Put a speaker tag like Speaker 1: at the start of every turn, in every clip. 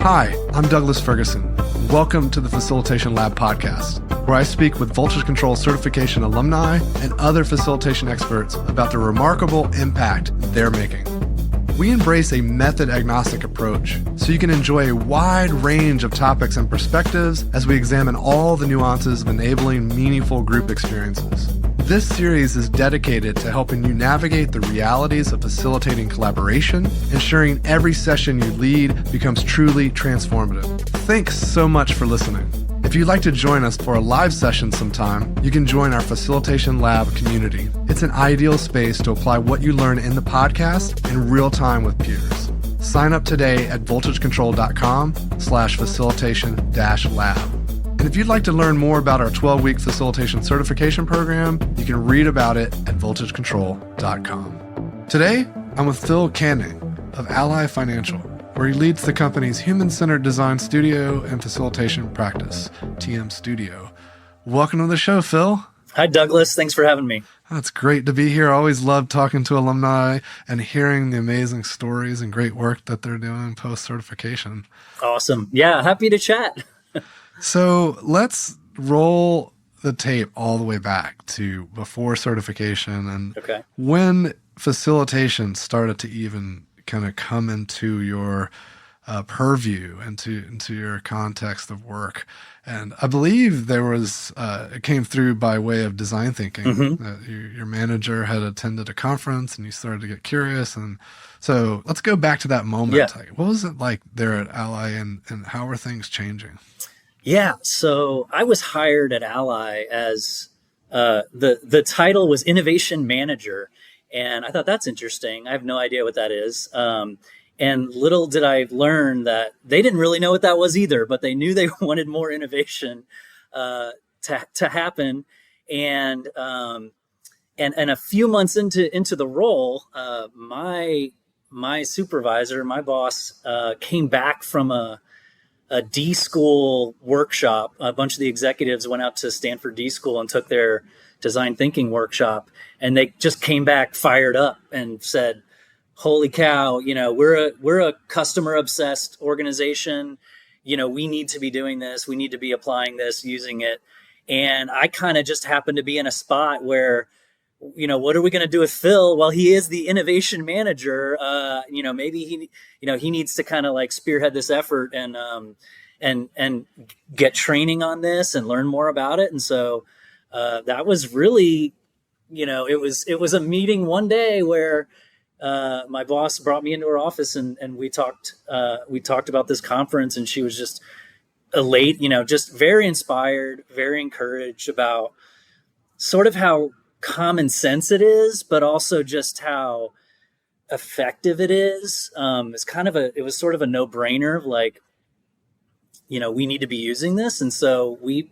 Speaker 1: Hi, I'm Douglas Ferguson. Welcome to the Facilitation Lab podcast, where I speak with Voltage Control certification alumni and other facilitation experts about the remarkable impact they're making. We embrace a method-agnostic approach so you can enjoy a wide range of topics and perspectives as we examine all the nuances of enabling meaningful group experiences. This series is dedicated to helping you navigate the realities of facilitating collaboration, ensuring every session you lead becomes truly transformative. Thanks so much for listening. If you'd like to join us for a live session sometime, you can join our Facilitation Lab community. It's an ideal space to apply what you learn in the podcast in real time with peers. Sign up today at voltagecontrol.com/facilitation-lab. And if you'd like to learn more about our 12-week facilitation certification program, you can read about it at voltagecontrol.com. Today, I'm with Phil Canning of Ally Financial, where he leads the company's human-centered design studio and facilitation practice, TM Studio. Welcome to the show, Phil.
Speaker 2: Hi, Douglas. Thanks for having me.
Speaker 1: It's great to be here. I always love talking to alumni and hearing the amazing stories and great work that they're doing post-certification.
Speaker 2: Awesome. Yeah, happy to chat.
Speaker 1: So let's roll the tape all the way back to before certification and when facilitation started to even kind of come into your purview, into your context of work. And I believe there was, it came through by way of design thinking. Mm-hmm. Your manager had attended a conference and you started to get curious. And so let's go back to that moment.
Speaker 2: Yeah.
Speaker 1: Like, what was it like there at Ally and how are things changing?
Speaker 2: Yeah, so I was hired at Ally as the title was Innovation Manager, and I thought that's interesting. I have no idea what that is. And little did I learn that they didn't really know what that was either, but they knew they wanted more innovation to happen. And a few months into the role, my supervisor, my boss, came back from a D school workshop. A bunch of the executives went out to Stanford D school and took their design thinking workshop, and they just came back fired up and said, "Holy cow! We're a customer obsessed organization. We need to be doing this. We need to be applying this, using it." And I kind of just happened to be in a spot where, what are we going to do with Phil? Well, he is the innovation manager. Maybe he needs to kind of like spearhead this effort and get training on this and learn more about it. And so that was really, it was a meeting one day where my boss brought me into her office and we talked about this conference, and she was just elate, just very inspired, very encouraged about sort of how common sense it is, but also just how effective it is. It was sort of a no-brainer of like, we need to be using this. And so we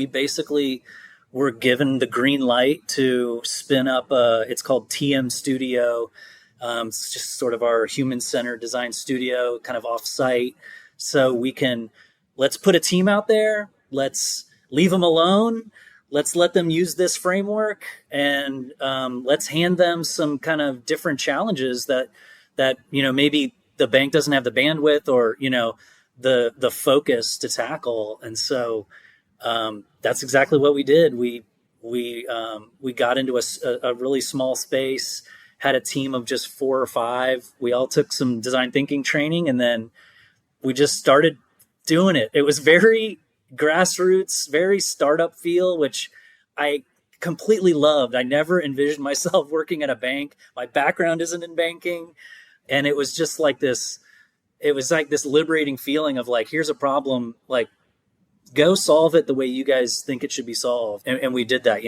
Speaker 2: basically were given the green light to spin up it's called TM Studio. It's just sort of our human-centered design studio, kind of off-site. So let's put a team out there. Let's leave them alone. Let's let them use this framework, and let's hand them some kind of different challenges that maybe the bank doesn't have the bandwidth or the focus to tackle. And so that's exactly what we did. We got into a really small space, had a team of just 4 or 5. We all took some design thinking training, and then we just started doing it. It was very grassroots, very startup feel, which I completely loved. I never envisioned myself working at a bank. My background isn't in banking. And it was just like this, it was like this liberating feeling of like, here's a problem, like go solve it the way you guys think it should be solved. And we did that.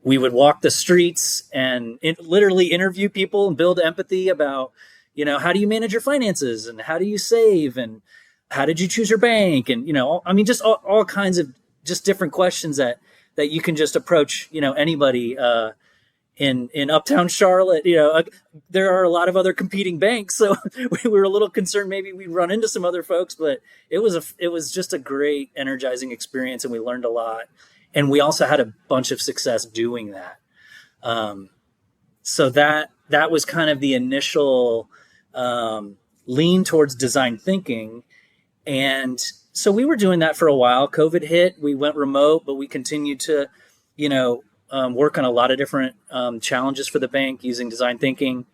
Speaker 2: We would walk the streets and literally interview people and build empathy about, how do you manage your finances and how do you save and how did you choose your bank? And, just all kinds of just different questions that you can just approach, anybody in Uptown Charlotte. There are a lot of other competing banks. So we were a little concerned maybe we'd run into some other folks, but it was just a great, energizing experience, and we learned a lot. And we also had a bunch of success doing that. So that was kind of the initial lean towards design thinking. And so we were doing that for a while. COVID hit, we went remote, but we continued to, work on a lot of different challenges for the bank using design thinking.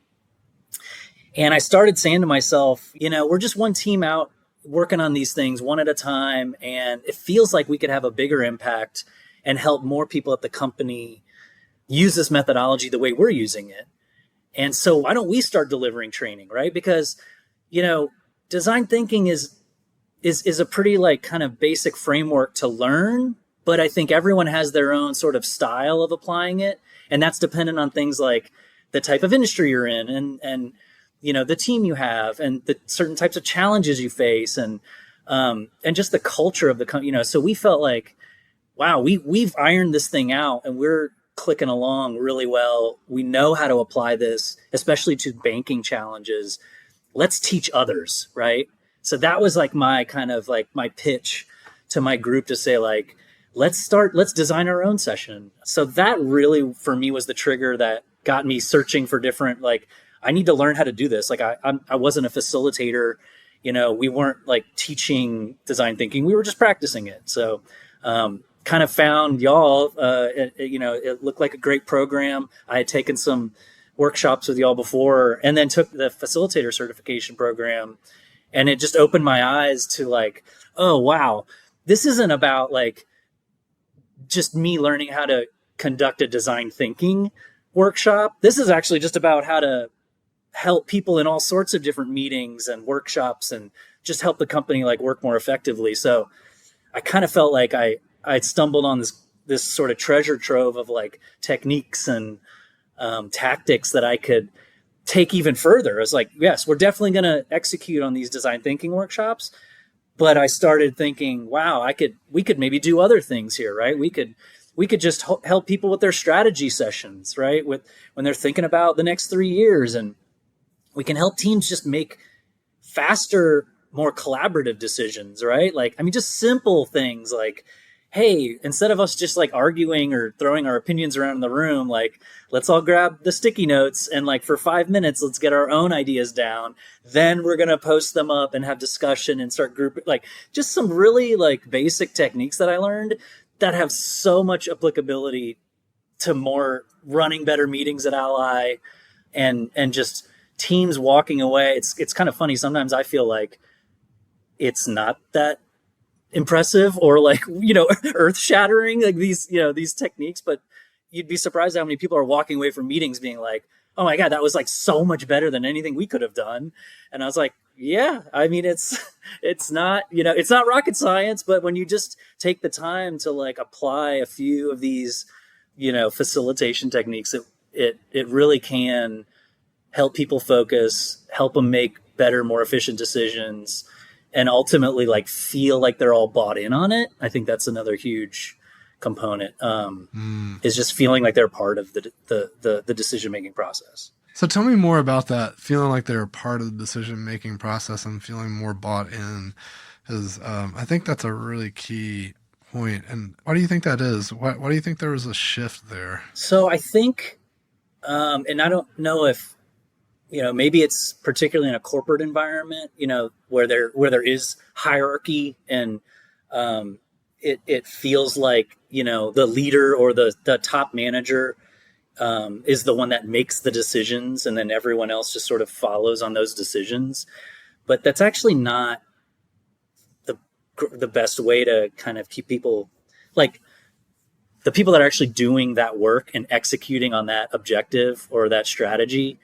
Speaker 2: And I started saying to myself, we're just one team out working on these things one at a time. And it feels like we could have a bigger impact and help more people at the company use this methodology the way we're using it. And so why don't we start delivering training, right? Because, design thinking is a pretty like kind of basic framework to learn, but I think everyone has their own sort of style of applying it. And that's dependent on things like the type of industry you're in and the team you have and the certain types of challenges you face and just the culture of the company, so we felt like, wow, we've ironed this thing out and we're clicking along really well. We know how to apply this, especially to banking challenges. Let's teach others, right? So that was like my kind of like my pitch to my group to say like, let's design our own session. So that really for me was the trigger that got me searching for different, like, I need to learn how to do this. Like I wasn't a facilitator, we weren't like teaching design thinking. We were just practicing it. So, kind of found y'all, it looked like a great program. I had taken some workshops with y'all before and then took the facilitator certification program. And it just opened my eyes to like, oh, wow, this isn't about like just me learning how to conduct a design thinking workshop. This is actually just about how to help people in all sorts of different meetings and workshops and just help the company like work more effectively. So I kind of felt like I'd stumbled on this sort of treasure trove of like techniques and tactics that I could take even further. I was like, yes, we're definitely going to execute on these design thinking workshops. But I started thinking, wow, we could maybe do other things here, right? We could just help people with their strategy sessions, right? When they're thinking about the next 3 years, and we can help teams just make faster, more collaborative decisions, right? Like, I mean, just simple things like, hey, instead of us just like arguing or throwing our opinions around in the room, like, let's all grab the sticky notes and like for 5 minutes, let's get our own ideas down. Then we're going to post them up and have discussion and start grouping, like just some really like basic techniques that I learned that have so much applicability to more running better meetings at Ally and just teams walking away. It's kind of funny. Sometimes I feel like it's not that impressive or like, earth shattering, like these techniques, but you'd be surprised how many people are walking away from meetings being like, oh my God, that was like so much better than anything we could have done. And I was like, yeah, I mean, it's not, it's not rocket science, but when you just take the time to like apply a few of these, facilitation techniques, it really can help people focus, help them make better, more efficient decisions, and ultimately like feel like they're all bought in on it. I think that's another huge component, is just feeling like they're part of the decision-making process.
Speaker 1: So tell me more about that, feeling like they're part of the decision-making process and feeling more bought in, because I think that's a really key point. And why do you think that is? Why do you think there was a shift there?
Speaker 2: So I think, and I don't know if, maybe it's particularly in a corporate environment, where there is hierarchy and it feels like, the leader or the top manager is the one that makes the decisions, and then everyone else just sort of follows on those decisions. But that's actually not the best way to kind of keep people, like the people that are actually doing that work and executing on that objective or that strategy,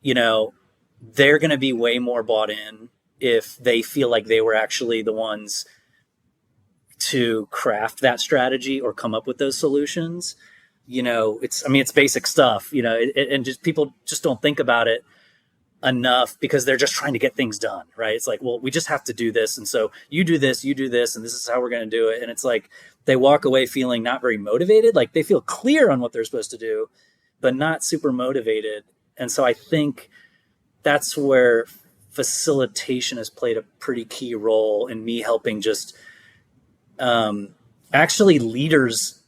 Speaker 2: they're going to be way more bought in if they feel like they were actually the ones to craft that strategy or come up with those solutions. It's basic stuff, and just people just don't think about it enough because they're just trying to get things done, right? It's like, well, we just have to do this. And so you do this, and this is how we're going to do it. And it's like, they walk away feeling not very motivated. Like they feel clear on what they're supposed to do, but not super motivated. And so I think that's where facilitation has played a pretty key role in me helping just actually leaders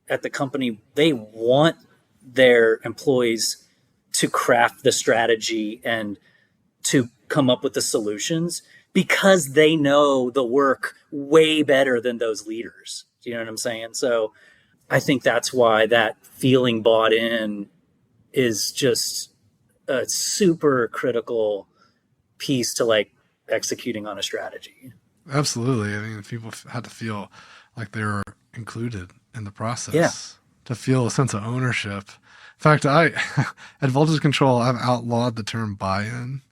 Speaker 2: at the company, they want their employees to craft the strategy and to come up with the solutions because they know the work way better than those leaders. Do you know what I'm saying? So I think that's why that feeling bought in is just a super critical piece to like executing on a strategy.
Speaker 1: Absolutely. I mean, people had to feel like they were included in the process,
Speaker 2: Yeah.
Speaker 1: to feel a sense of ownership. In fact, at Voltage Control, I've outlawed the term buy-in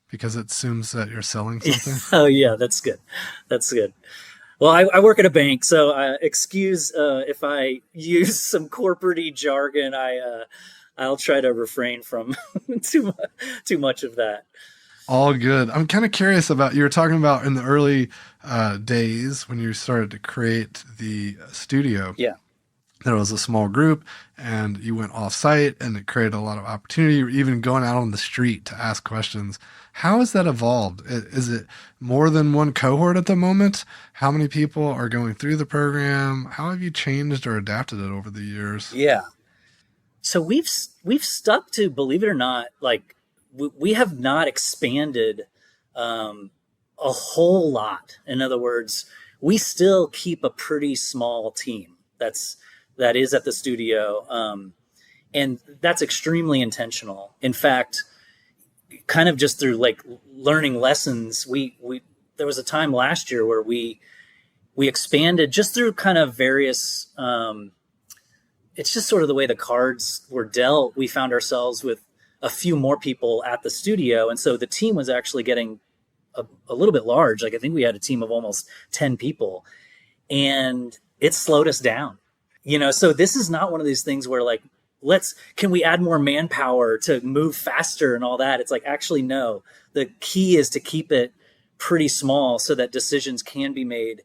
Speaker 1: because it assumes that you're selling something.
Speaker 2: Oh yeah, that's good. That's good. Well, I work at a bank, so excuse if I use some corporate-y jargon. I'll try to refrain from too much of that.
Speaker 1: All good. I'm kind of curious about, you were talking about in the early days when you started to create the studio.
Speaker 2: Yeah.
Speaker 1: There was a small group and you went off site and it created a lot of opportunity. You were even going out on the street to ask questions. How has that evolved? Is it more than one cohort at the moment? How many people are going through the program? How have you changed or adapted it over the years?
Speaker 2: Yeah. So we've stuck to, believe it or not, like we have not expanded a whole lot. In other words, we still keep a pretty small team that is at the studio, and that's extremely intentional. In fact, kind of just through like learning lessons, we there was a time last year where we expanded just through kind of various. It's just sort of the way the cards were dealt. We found ourselves with a few more people at the studio, and so the team was actually getting a little bit large. Like I think we had a team of almost 10 people, and it slowed us down. So this is not one of these things where like, can we add more manpower to move faster and all that? It's like, actually, no. The key is to keep it pretty small so that decisions can be made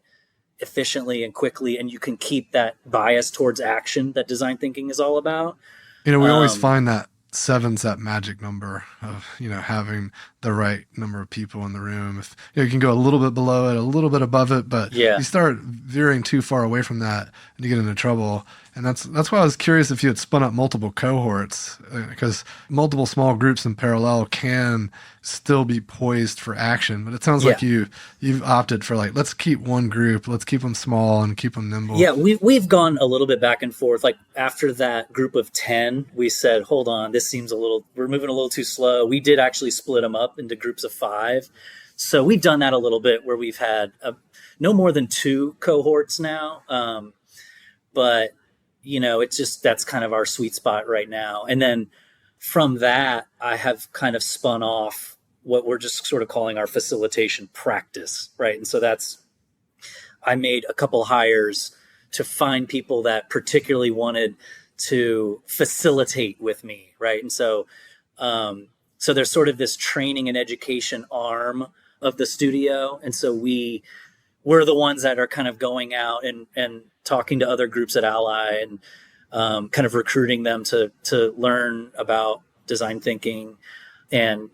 Speaker 2: efficiently and quickly, and you can keep that bias towards action that design thinking is all about.
Speaker 1: We always find that seven's that magic number of, having the right number of people in the room. If you can go a little bit below it, a little bit above it, but you start veering too far away from that and you get into trouble. And that's why I was curious if you had spun up multiple cohorts, because multiple small groups in parallel can still be poised for action. But it sounds like you've opted for like, let's keep one group, let's keep them small and keep them nimble.
Speaker 2: Yeah, we've gone a little bit back and forth. Like after that group of 10, we said, hold on, we're moving a little too slow. We did actually split them up into groups of 5. So we've done that a little bit where we've had no more than 2 cohorts now. But it's just, that's kind of our sweet spot right now. And then from that, I have kind of spun off what we're just sort of calling our facilitation practice, right? And so I made a couple hires to find people that particularly wanted to facilitate with me, right? And so there's sort of this training and education arm of the studio. And so we're the ones that are kind of going out and talking to other groups at Ally and kind of recruiting them to learn about design thinking and,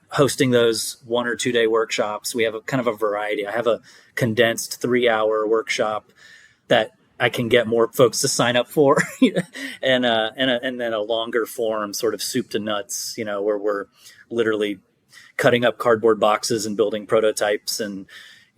Speaker 2: hosting those 1 or 2 day workshops. We have a kind of a variety. I have a condensed 3-hour workshop that I can get more folks to sign up for and then a longer form sort of soup to nuts, where we're literally cutting up cardboard boxes and building prototypes and,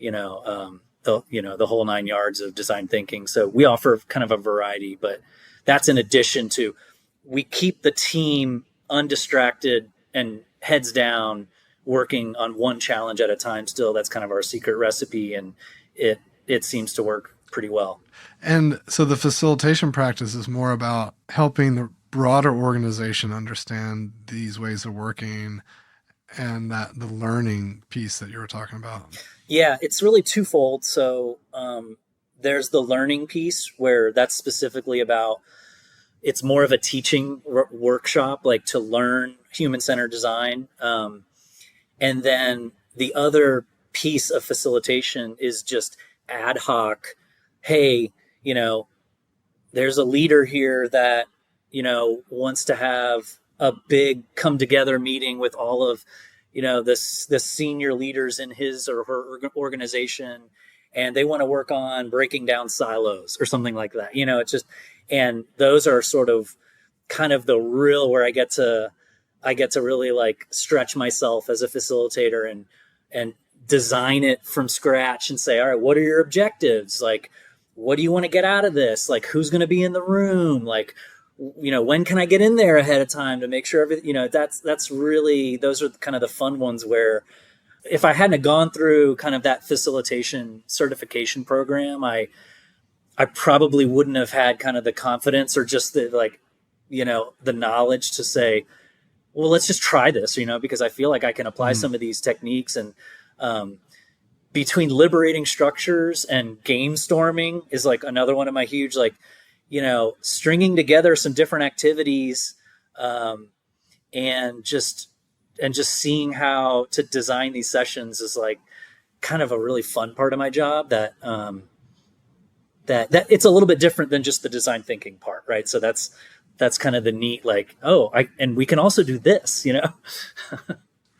Speaker 2: the whole 9 yards of design thinking. So we offer kind of a variety, but that's in addition to, we keep the team undistracted and heads down working on one challenge at a time. Still, that's kind of our secret recipe, and it seems to work pretty well.
Speaker 1: And so the facilitation practice is more about helping the broader organization understand these ways of working and the learning piece that you were talking about.
Speaker 2: Yeah, it's really twofold. So there's the learning piece where that's specifically about, it's more of a teaching workshop, like to learn human-centered design. And then the other piece of facilitation is just ad hoc. Hey, there's a leader here that, wants to have a big come together meeting with all of, the senior leaders in his or her organization, and they want to work on breaking down silos or something like that. It's just, and those are sort of kind of the real, where I get to really like stretch myself as a facilitator and design it from scratch and say, all right, what are your objectives? Like, what do you want to get out of this? Like, who's going to be in the room? Like, when can I get in there ahead of time to make sure everything, that's really, those are kind of the fun ones where if I hadn't gone through kind of that facilitation certification program, I probably wouldn't have had kind of the confidence or just the knowledge to say, well, let's just try this, because I feel like I can apply some of these techniques. And between liberating structures and game storming is like another one of my huge, stringing together some different activities and just seeing how to design these sessions is like kind of a really fun part of my job that it's a little bit different than just the design thinking part, right? So that's kind of the neat, and we can also do this,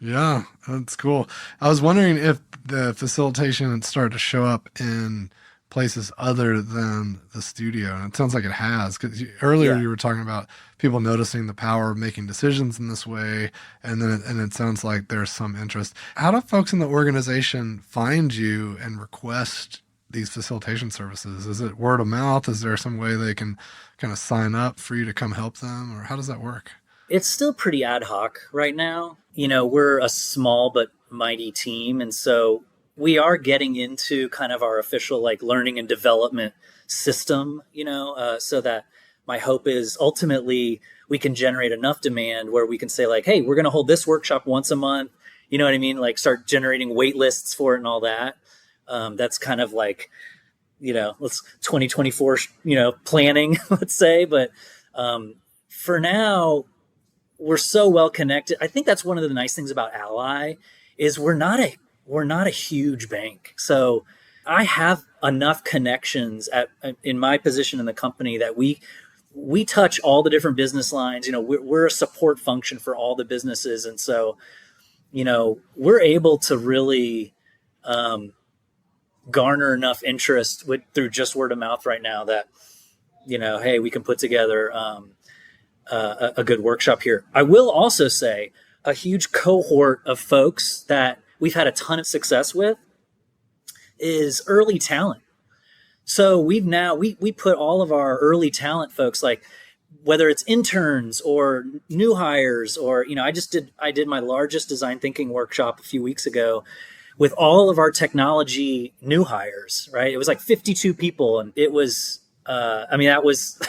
Speaker 1: Yeah, that's cool. I was wondering if the facilitation had started to show up in places other than the studio. And it sounds like it has, because earlier you were talking about people noticing the power of making decisions in this way. And it sounds like there's some interest. How do folks in the organization find you and request these facilitation services? Is it word of mouth? Is there some way they can kind of sign up for you to come help them? Or how does that work?
Speaker 2: It's still pretty ad hoc right now. We're a small but mighty team. And so we are getting into kind of our official learning and development system, so that my hope is ultimately we can generate enough demand where we can say hey, we're going to hold this workshop once a month. You know what I mean? Start generating wait lists for it and all that. That's kind of let's 2024, planning, let's say. But for now, we're so well connected. I think that's one of the nice things about Ally is we're not a huge bank. So I have enough connections in my position in the company that we touch all the different business lines. We're a support function for all the businesses. And so, we're able to really garner enough interest through just word of mouth right now that, hey, we can put together a good workshop here. I will also say a huge cohort of folks that we've had a ton of success with is early talent. So we put all of our early talent folks, whether it's interns or new hires or, I did my largest design thinking workshop a few weeks ago with all of our technology new hires, right? It was 52 people. And it was, that was,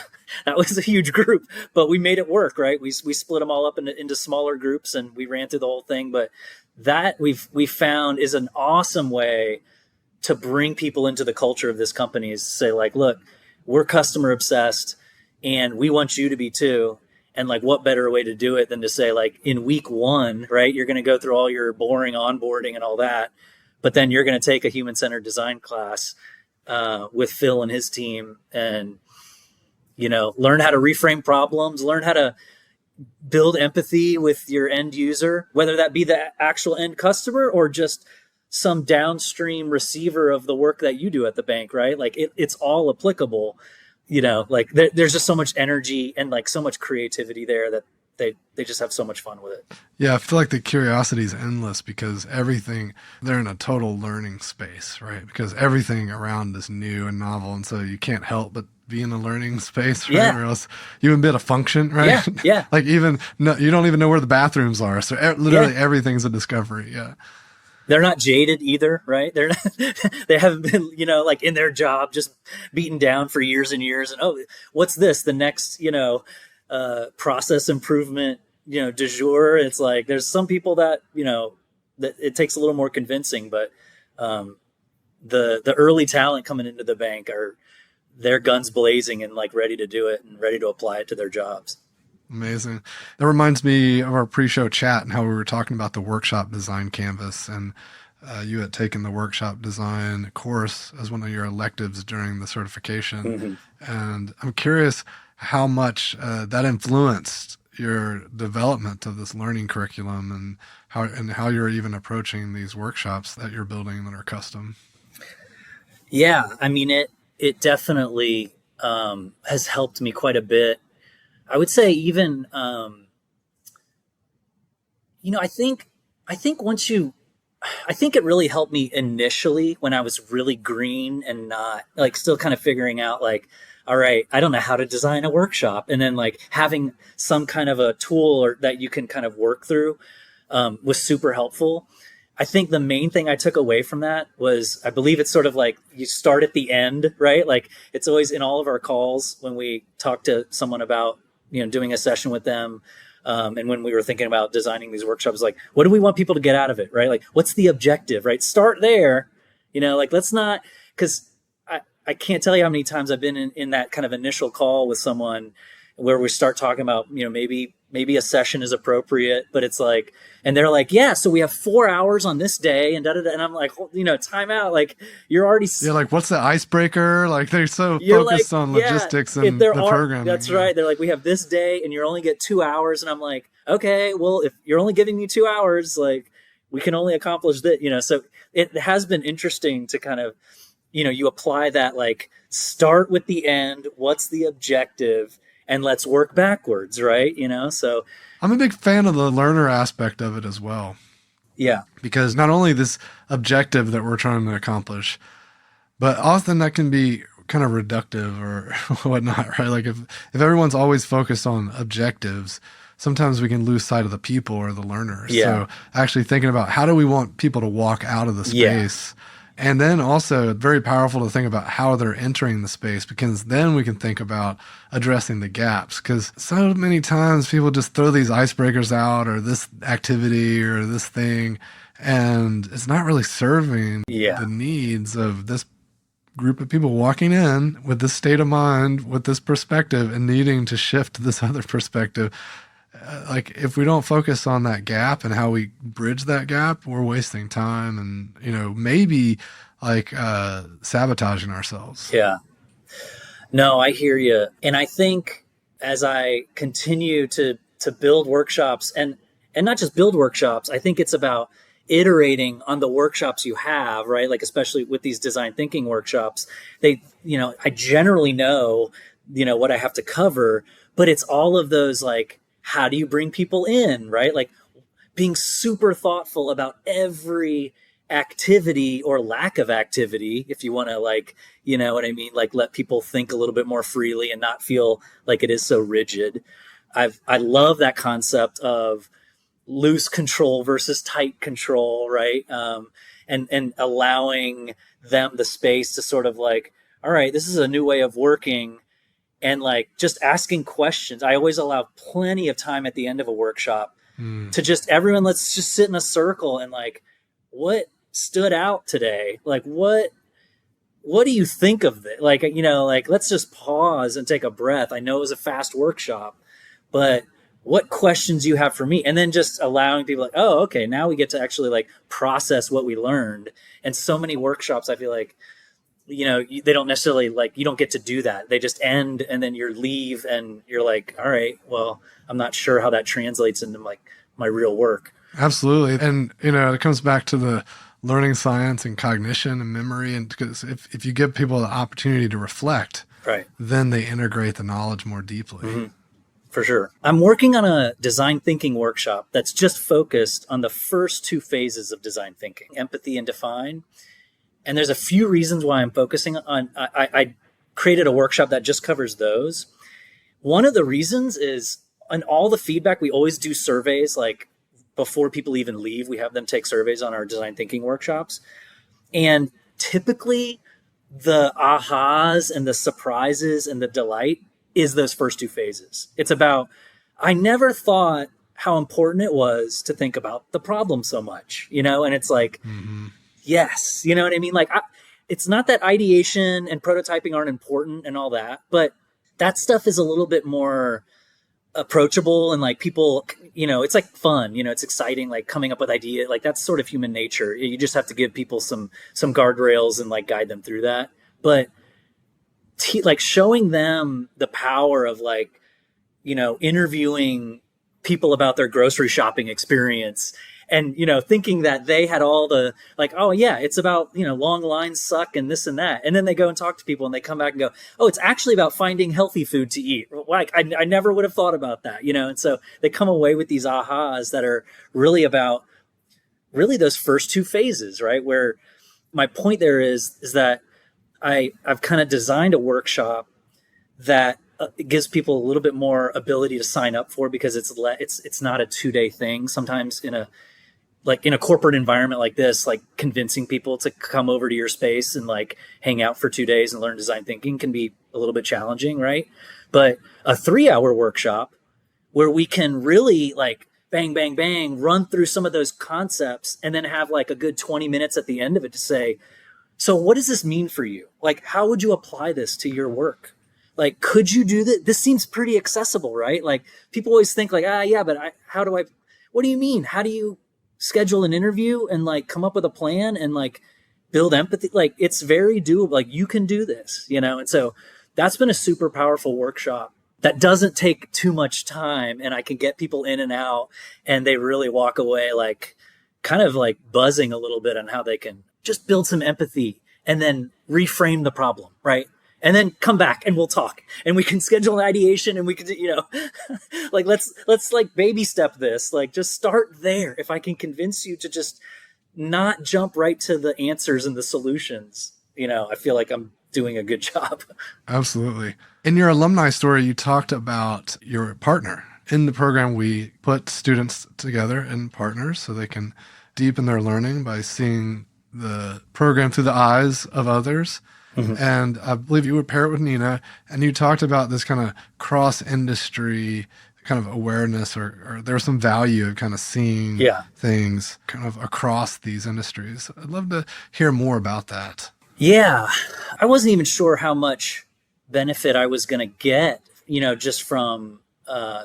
Speaker 2: that was a huge group, but we made it work, right? We split them all up into smaller groups and we ran through the whole thing. But that we found is an awesome way to bring people into the culture of this company, is to say look, we're customer obsessed and we want you to be too. And what better way to do it than to say in week 1, right? You're going to go through all your boring onboarding and all that, but then you're going to take a human-centered design class with Phil and his team and, learn how to reframe problems, learn how to build empathy with your end user, whether that be the actual end customer or just some downstream receiver of the work that you do at the bank, right? It's all applicable, there's just so much energy and so much creativity there that they just have so much fun with it.
Speaker 1: Yeah, I feel like the curiosity is endless because they're in a total learning space, right? Because everything around is new and novel. And so you can't help but be in a learning space, right?
Speaker 2: Yeah.
Speaker 1: Or else you wouldn't be able to function, right?
Speaker 2: Yeah.
Speaker 1: You don't even know where the bathrooms are. So literally everything's a discovery. Yeah.
Speaker 2: They're not jaded either, right? They're not, they haven't been, in their job, just beaten down for years and years. And, what's this? The next, process improvement, du jour. It's there's some people that, that it takes a little more convincing, but the early talent coming into the bank they're guns blazing and ready to do it and ready to apply it to their jobs.
Speaker 1: Amazing. That reminds me of our pre-show chat and how we were talking about the workshop design canvas, and you had taken the workshop design course as one of your electives during the certification. Mm-hmm. And I'm curious how much that influenced your development of this learning curriculum and how you're even approaching these workshops that you're building that are custom.
Speaker 2: Yeah, it definitely has helped me quite a bit. I would say even, I think once you I think it really helped me initially when I was really green and not like still kind of figuring out like, all right, I don't know how to design a workshop. And then like having some kind of a tool or that you can kind of work through was super helpful. I think the main thing I took away from that was, I believe it's sort of like you start at the end, right? Like it's always in all of our calls when we talk to someone about, doing a session with them. And when we were thinking about designing these workshops, like, what do we want people to get out of it, right? Like, what's the objective, right? Start there, like, let's not, because I can't tell you how many times I've been in that kind of initial call with someone where we start talking about, maybe a session is appropriate, but it's like, and they're like, yeah, so we have 4 hours on this day and da-da-da. And I'm like, time out. Like you're already.
Speaker 1: Yeah. Like what's the icebreaker? Like they're so focused on logistics and the programming.
Speaker 2: That's right. They're like, we have this day and you only get 2 hours. And I'm like, okay, well, if you're only giving me 2 hours, like we can only accomplish that, so it has been interesting to kind of, you apply that, like start with the end. What's the objective? And let's work backwards, right? So
Speaker 1: I'm a big fan of the learner aspect of it as well.
Speaker 2: Yeah.
Speaker 1: Because not only this objective that we're trying to accomplish, but often that can be kind of reductive or whatnot, right? Like if everyone's always focused on objectives, sometimes we can lose sight of the people or the learners.
Speaker 2: Yeah.
Speaker 1: So actually thinking about how do we want people to walk out of the space? Yeah. And then also very powerful to think about how they're entering the space, because then we can think about addressing the gaps. Because so many times people just throw these icebreakers out or this activity or this thing, and it's not really serving the needs of this group of people walking in with this state of mind, with this perspective, and needing to shift to this other perspective. Like if we don't focus on that gap and how we bridge that gap, we're wasting time and, maybe like sabotaging ourselves.
Speaker 2: Yeah. No, I hear you. And I think as I continue to build workshops and not just build workshops, I think it's about iterating on the workshops you have, right? Like, especially with these design thinking workshops, I generally know, what I have to cover, but it's all of those, like, how do you bring people in, right? Like being super thoughtful about every activity or lack of activity, if you want to, like, you know what I mean? Like let people think a little bit more freely and not feel like it is so rigid. I love that concept of loose control versus tight control, right? And allowing them the space to sort of like, all right, this is a new way of working. And like just asking questions. I always allow plenty of time at the end of a workshop to just everyone, let's just sit in a circle and like, what stood out today? Like, what do you think of it? Like, like let's just pause and take a breath. I know it was a fast workshop, but what questions do you have for me? And then just allowing people like, oh, okay, now we get to actually like process what we learned. And so many workshops, I feel like, they don't necessarily like, you don't get to do that. They just end and then you leave and you're like, all right, well, I'm not sure how that translates into like my real work.
Speaker 1: Absolutely. And, it comes back to the learning science and cognition and memory. And because if you give people the opportunity to reflect,
Speaker 2: right,
Speaker 1: then they integrate the knowledge more deeply.
Speaker 2: Mm-hmm. For sure. I'm working on a design thinking workshop that's just focused on the first two phases of design thinking, empathy and define. And there's a few reasons why I'm focusing on, I created a workshop that just covers those. One of the reasons is on all the feedback, we always do surveys, like before people even leave, we have them take surveys on our design thinking workshops. And typically the ahas and the surprises and the delight is those first two phases. It's about, I never thought how important it was to think about the problem so much, and it's like, yes, you know what I mean? Like, it's not that ideation and prototyping aren't important and all that, but that stuff is a little bit more approachable and like people, it's like fun, it's exciting, like coming up with ideas, like that's sort of human nature. You just have to give people some guardrails and like guide them through that. But like showing them the power of like, interviewing people about their grocery shopping experience and, thinking that they had all the like, oh yeah, it's about, long lines suck and this and that. And then they go and talk to people and they come back and go, oh, it's actually about finding healthy food to eat. Like I never would have thought about that, and so they come away with these ahas that are really about really those first two phases, right? Where my point there is that I've kind of designed a workshop that gives people a little bit more ability to sign up for, because it's not a 2-day thing. Sometimes in a corporate environment like this, like convincing people to come over to your space and like hang out for 2 days and learn design thinking can be a little bit challenging, right? But a 3-hour workshop where we can really like bang, bang, bang, run through some of those concepts and then have like a good 20 minutes at the end of it to say, so what does this mean for you? Like, how would you apply this to your work? Like, could you do this? This seems pretty accessible, right? Like people always think like, yeah, but what do you mean? How do you schedule an interview and like come up with a plan and like build empathy? Like it's very doable. Like you can do this, And so that's been a super powerful workshop that doesn't take too much time, and I can get people in and out and they really walk away like kind of like buzzing a little bit on how they can just build some empathy and then reframe the problem, right? And then come back and we'll talk and we can schedule an ideation and we can, like, let's like baby step this, like just start there. If I can convince you to just not jump right to the answers and the solutions, I feel like I'm doing a good job.
Speaker 1: Absolutely. In your alumni story, you talked about your partner. In the program, we put students together in partners so they can deepen their learning by seeing the program through the eyes of others. Mm-hmm. And I believe you would pair it with Nina, and you talked about this kind of cross-industry kind of awareness, or there's some value of kind of seeing things kind of across these industries. I'd love to hear more about that.
Speaker 2: Yeah, I wasn't even sure how much benefit I was going to get, just from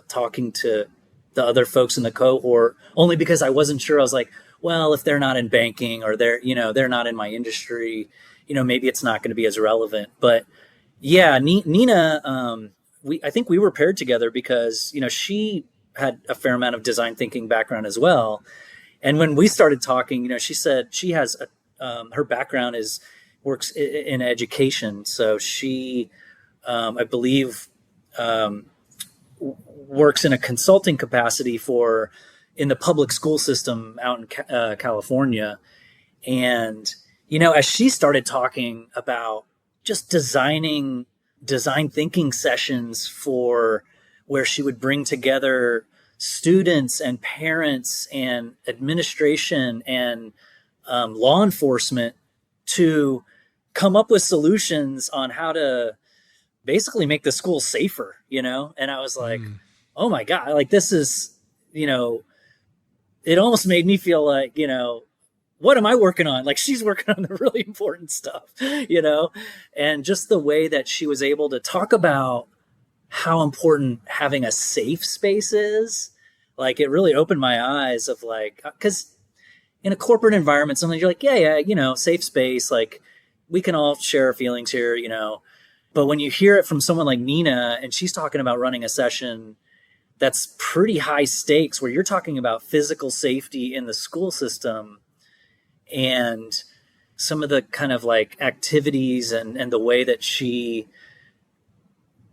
Speaker 2: talking to the other folks in the cohort, only because I wasn't sure. I was like, well, if they're not in banking or they're not in my industry, maybe it's not going to be as relevant. But yeah, Nina, I think we were paired together because, she had a fair amount of design thinking background as well. And when we started talking, she said she has her background works in education. So she, I believe, works in a consulting capacity in the public school system out in California. And, as she started talking about just design thinking sessions where she would bring together students and parents and administration and law enforcement to come up with solutions on how to basically make the school safer, And I was like, oh my God, like this is, it almost made me feel like, what am I working on? Like she's working on the really important stuff, and just the way that she was able to talk about how important having a safe space is, like it really opened my eyes of like, because in a corporate environment, sometimes you're like, yeah, safe space, like we can all share our feelings here, but when you hear it from someone like Nina and she's talking about running a session that's pretty high stakes, where you're talking about physical safety in the school system and some of the kind of like activities and the way that she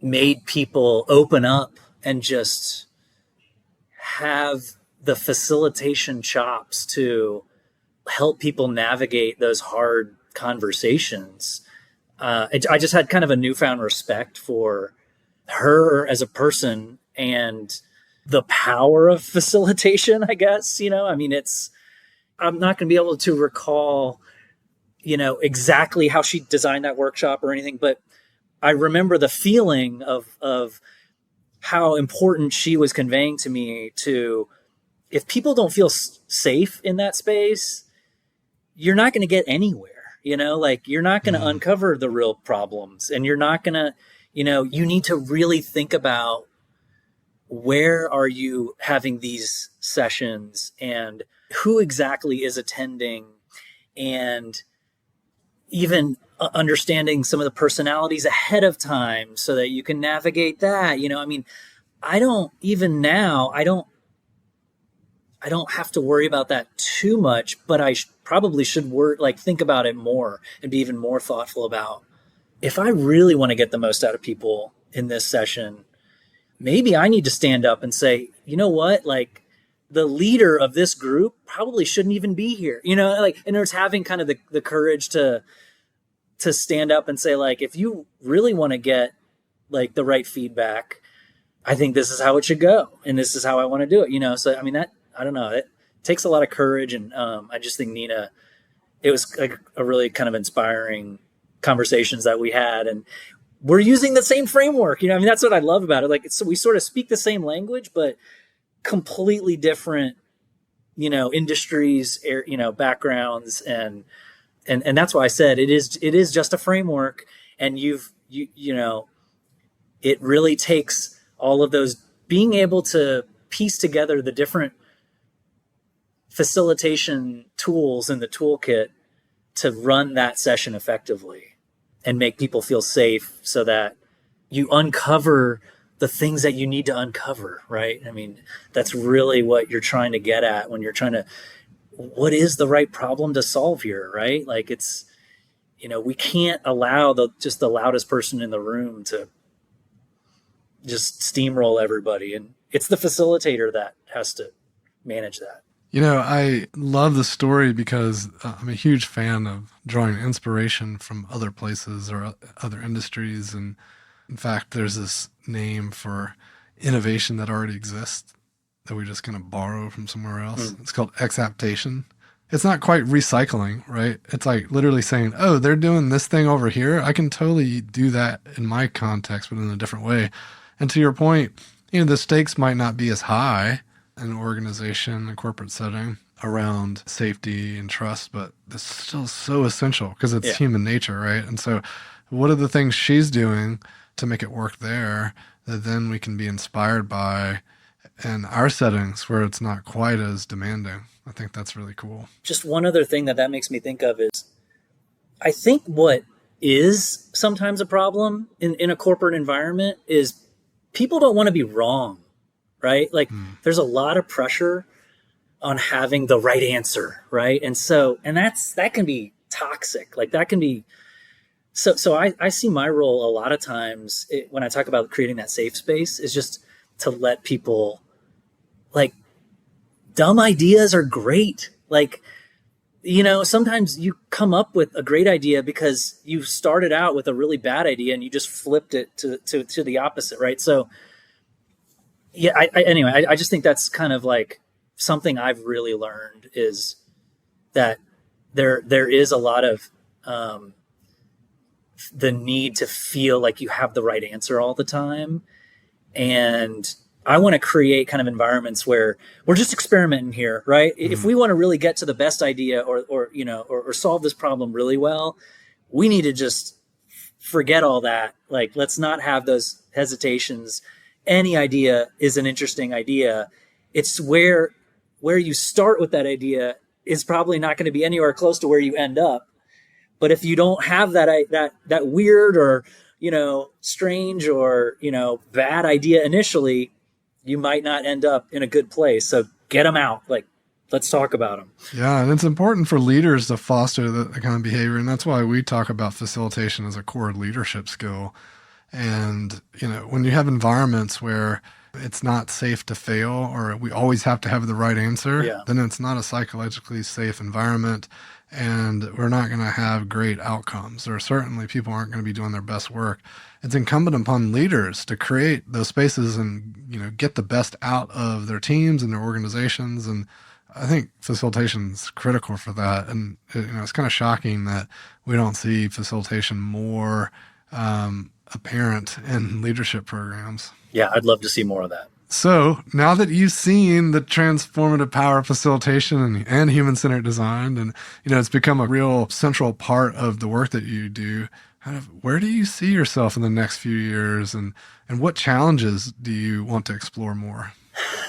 Speaker 2: made people open up and just have the facilitation chops to help people navigate those hard conversations. I just had kind of a newfound respect for her as a person and the power of facilitation, I guess. I'm not going to be able to recall, exactly how she designed that workshop or anything, but I remember the feeling of how important she was conveying to me if people don't feel safe in that space, you're not going to get anywhere, like you're not going to uncover the real problems, and you're not going to, you need to really think about where are you having these sessions and who exactly is attending, and even understanding some of the personalities ahead of time so that you can navigate that. I don't have to worry about that too much, but I probably should think about it more and be even more thoughtful about, if I really want to get the most out of people in this session, maybe I need to stand up and say, you know what, like the leader of this group probably shouldn't even be here, like, and there's having kind of the courage to stand up and say, like, if you really want to get like the right feedback, I think this is how it should go. And this is how I want to do it, So, I mean, I don't know, it takes a lot of courage. And I just think Nina, it was like a really kind of inspiring conversations that we had. And we're using the same framework, I mean, that's what I love about it. Like, we sort of speak the same language, but completely different, industries, backgrounds. And that's why I said it is just a framework. And it really takes all of those, being able to piece together the different facilitation tools in the toolkit to run that session effectively and make people feel safe, so that you uncover the things that you need to uncover, right? I mean, that's really what you're trying to get at when you're trying to, what is the right problem to solve here, right? Like, it's, we can't allow just the loudest person in the room to just steamroll everybody. And it's the facilitator that has to manage that.
Speaker 1: I love the story because I'm a huge fan of drawing inspiration from other places or other industries. And in fact, there's this name for innovation that already exists that we just kind of borrow from somewhere else. It's called exaptation. It's not quite recycling, right? It's like literally saying, oh, they're doing this thing over here. I can totally do that in my context, but in a different way. And to your point, the stakes might not be as high in an organization, a corporate setting around safety and trust, but it's still so essential because it's human nature, right? And so what are the things she's doing to make it work there that then we can be inspired by in our settings where it's not quite as demanding? I think that's really cool.
Speaker 2: Just one other thing that makes me think of is, I think what is sometimes a problem in a corporate environment is people don't want to be wrong, right? Like there's a lot of pressure on having the right answer, right? And that can be toxic. Like that can be, so I see my role a lot of times when I talk about creating that safe space is just to let people, like, dumb ideas are great. Like, sometimes you come up with a great idea because you started out with a really bad idea and you just flipped it to the opposite, right? So yeah, I just think that's kind of like something I've really learned is that there is a lot of the need to feel like you have the right answer all the time. And I want to create kind of environments where we're just experimenting here, right? Mm-hmm. If we want to really get to the best idea or solve this problem really well, we need to just forget all that. Like, let's not have those hesitations. Any idea is an interesting idea. It's where you start with that idea is probably not going to be anywhere close to where you end up. But if you don't have that weird or, strange or, bad idea initially, you might not end up in a good place. So get them out. Like, let's talk about them.
Speaker 1: Yeah. And it's important for leaders to foster the kind of behavior. And that's why we talk about facilitation as a core leadership skill. And, when you have environments where it's not safe to fail or we always have to have the right answer, then it's not a psychologically safe environment. And we're not going to have great outcomes, or certainly people aren't going to be doing their best work. It's incumbent upon leaders to create those spaces and, get the best out of their teams and their organizations. And I think facilitation is critical for that. And, it's kind of shocking that we don't see facilitation more apparent in leadership programs.
Speaker 2: Yeah, I'd love to see more of that.
Speaker 1: So now that you've seen the transformative power of facilitation and human-centered design, and it's become a real central part of the work that you do, where do you see yourself in the next few years, and what challenges do you want to explore more?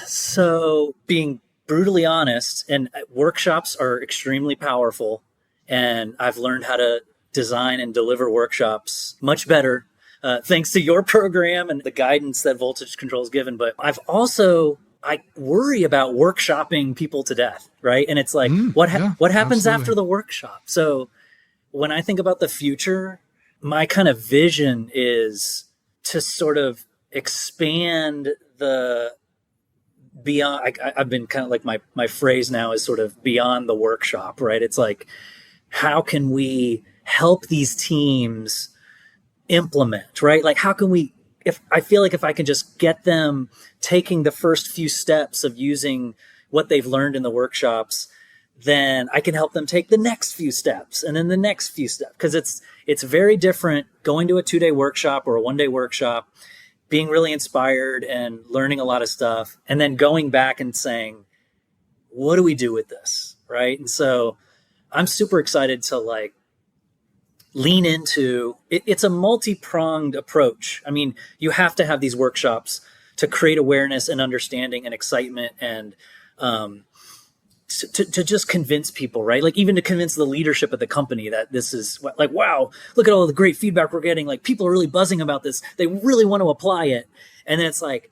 Speaker 2: So, being brutally honest, and workshops are extremely powerful, and I've learned how to design and deliver workshops much better thanks to your program and the guidance that Voltage Control has given. But I worry about workshopping people to death, right? And it's like, what happens after the workshop? So when I think about the future, my kind of vision is to sort of expand the beyond, I've been kind of like my phrase now is sort of beyond the workshop, right? It's like, how can we help these teams implement, right? Like, how can we, if I feel like if I can just get them taking the first few steps of using what they've learned in the workshops, then I can help them take the next few steps and then the next few steps. Because it's very different going to a 2-day workshop or a 1-day workshop, being really inspired and learning a lot of stuff, and then going back and saying, what do we do with this, right? And so I'm super excited to like lean into it. It's a multi-pronged approach. I mean, you have to have these workshops to create awareness and understanding and excitement and to just convince people, right? Like even to convince the leadership of the company that this is like, wow, look at all the great feedback we're getting. Like people are really buzzing about this. They really want to apply it. And then it's like,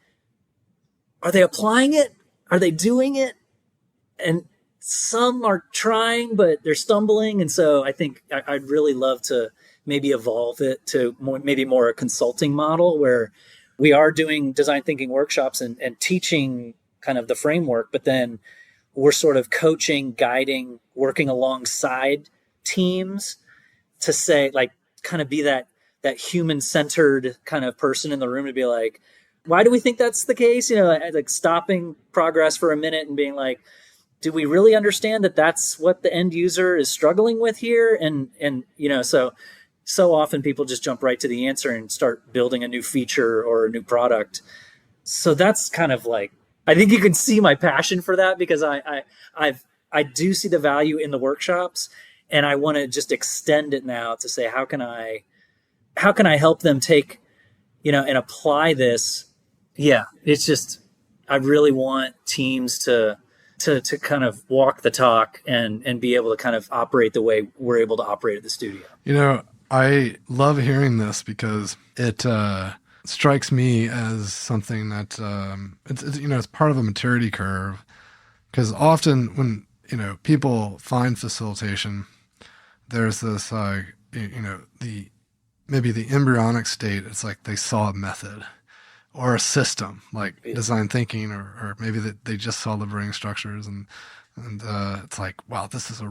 Speaker 2: are they applying it? Are they doing it? And some are trying, but they're stumbling. And so I think I'd really love to maybe evolve it to maybe more a consulting model where we are doing design thinking workshops and teaching kind of the framework, but then we're sort of coaching, guiding, working alongside teams to say, like, kind of be that human-centered kind of person in the room to be like, why do we think that's the case? You know, like stopping progress for a minute and being like, do we really understand that that's what the end user is struggling with here? And you know, so often people just jump right to the answer and start building a new feature or a new product. So that's kind of like, I think you can see my passion for that because I do see the value in the workshops, and I want to just extend it now to say, how can I help them take, you know, and apply this? Yeah, it's just, I really want teams to kind of walk the talk and be able to kind of operate the way we're able to operate at the studio.
Speaker 1: You know, I love hearing this because it strikes me as something that it's you know, it's part of a maturity curve. Because often when, you know, people find facilitation, there's this you know, maybe the embryonic state. It's like they saw a method or a system like design thinking, or maybe that they just saw liberating structures and it's like, wow, this is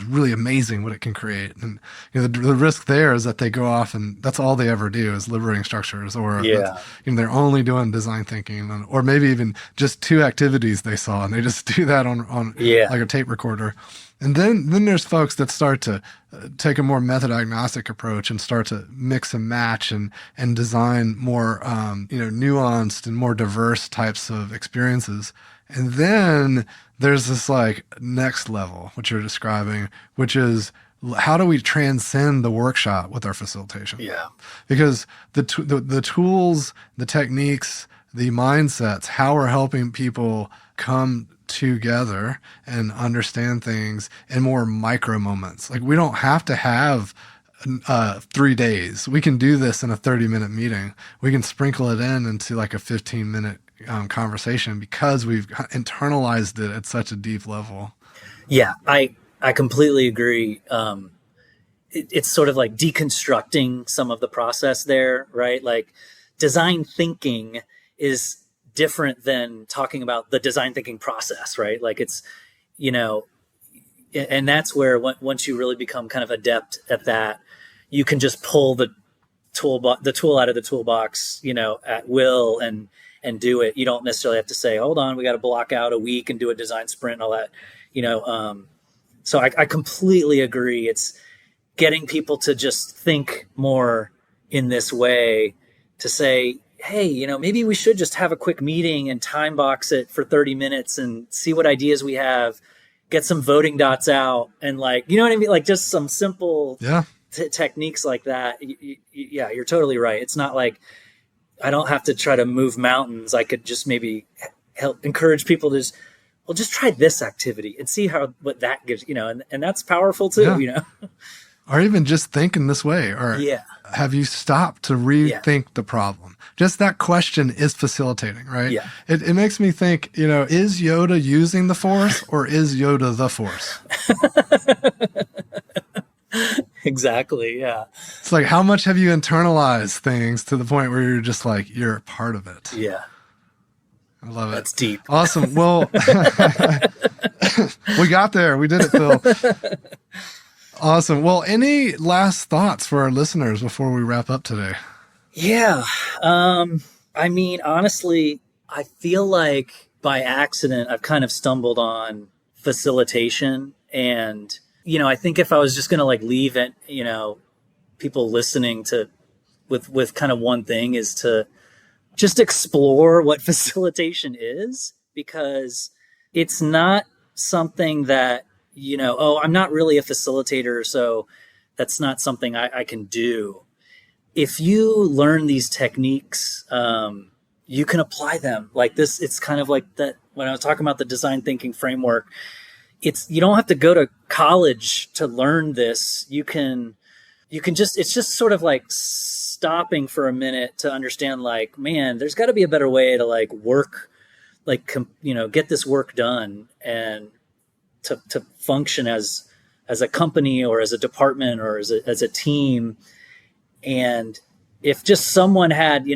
Speaker 1: really amazing what it can create. And you know, the risk there is that they go off and that's all they ever do is liberating structures, or you know, they're only doing design thinking, or maybe even just 2 activities they saw and they just do that on like a tape recorder. And then there's folks that start to take a more method agnostic approach and start to mix and match and design more you know, nuanced and more diverse types of experiences. And then there's this like next level, which you're describing, which is how do we transcend the workshop with our facilitation? Yeah, because the tools, the techniques, the mindsets, how we're helping people come together and understand things in more micro moments. Like we don't have to have 3 days. We can do this in a 30-minute meeting. We can sprinkle it into like a 15-minute conversation because we've internalized it at such a deep level. Yeah,
Speaker 2: I completely agree. It's sort of like deconstructing some of the process there, right? Like design thinking is different than talking about the design thinking process, right? Like it's, you know, and that's where once you really become kind of adept at that, you can just pull the tool out of the toolbox, you know, at will and do it. You don't necessarily have to say, hold on, we got to block out a week and do a design sprint and all that, you know. So I completely agree. It's getting people to just think more in this way, to say, hey, you know, maybe we should just have a quick meeting and time box it for 30 minutes and see what ideas we have, get some voting dots out, and like, you know what I mean? Like just some simple techniques like that. Yeah, you're totally right. It's not like I don't have to try to move mountains. I could just maybe help encourage people to just try this activity and see what that gives, you know, and that's powerful too, you know.
Speaker 1: Or even just thinking this way, or have you stopped to rethink the problem? Just that question is facilitating, right? Yeah. It makes me think, you know, is Yoda using the Force or is Yoda the Force?
Speaker 2: Exactly, yeah.
Speaker 1: It's like, how much have you internalized things to the point where you're just like, you're a part of it?
Speaker 2: Yeah.
Speaker 1: I love it.
Speaker 2: That's deep.
Speaker 1: Awesome. Well, we got there. We did it, Phil. Awesome. Well, any last thoughts for our listeners before we wrap up today?
Speaker 2: Yeah. I mean, honestly, I feel like by accident, I've kind of stumbled on facilitation. And, I think if I was just going to like leave it, people listening to with kind of one thing is to just explore what facilitation is, because it's not something that, I'm not really a facilitator, so that's not something I can do. If you learn these techniques, you can apply them like this. It's kind of like that when I was talking about the design thinking framework. You don't have to go to college to learn this. You can just, it's just sort of like stopping for a minute to understand, like, man, there's got to be a better way to like work, like, get this work done and to function as a company or as a department or as a team. And if just someone had,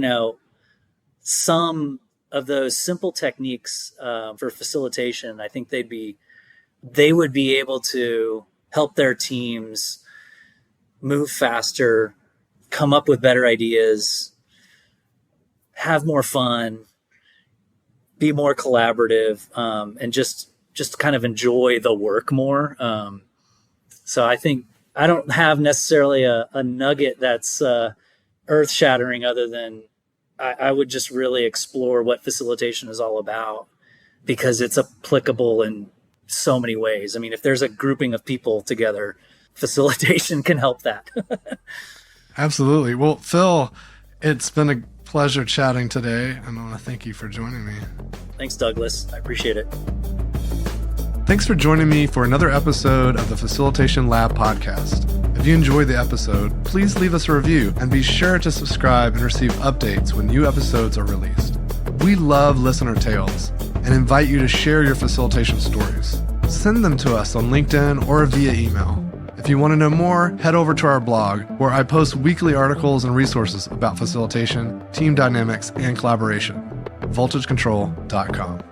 Speaker 2: some of those simple techniques for facilitation, I think they would be able to help their teams move faster, come up with better ideas, have more fun, be more collaborative, and just kind of enjoy the work more. So I think I don't have necessarily a nugget that's earth shattering, other than I would just really explore what facilitation is all about, because it's applicable in so many ways. I mean, if there's a grouping of people together, facilitation can help that.
Speaker 1: Absolutely. Well, Phil, it's been a pleasure chatting today, and I want to thank you for joining me.
Speaker 2: Thanks, Douglas. I appreciate it.
Speaker 1: Thanks for joining me for another episode of the Facilitation Lab podcast. If you enjoyed the episode, please leave us a review and be sure to subscribe and receive updates when new episodes are released. We love listener tales and invite you to share your facilitation stories. Send them to us on LinkedIn or via email. If you want to know more, head over to our blog, where I post weekly articles and resources about facilitation, team dynamics, and collaboration. voltagecontrol.com.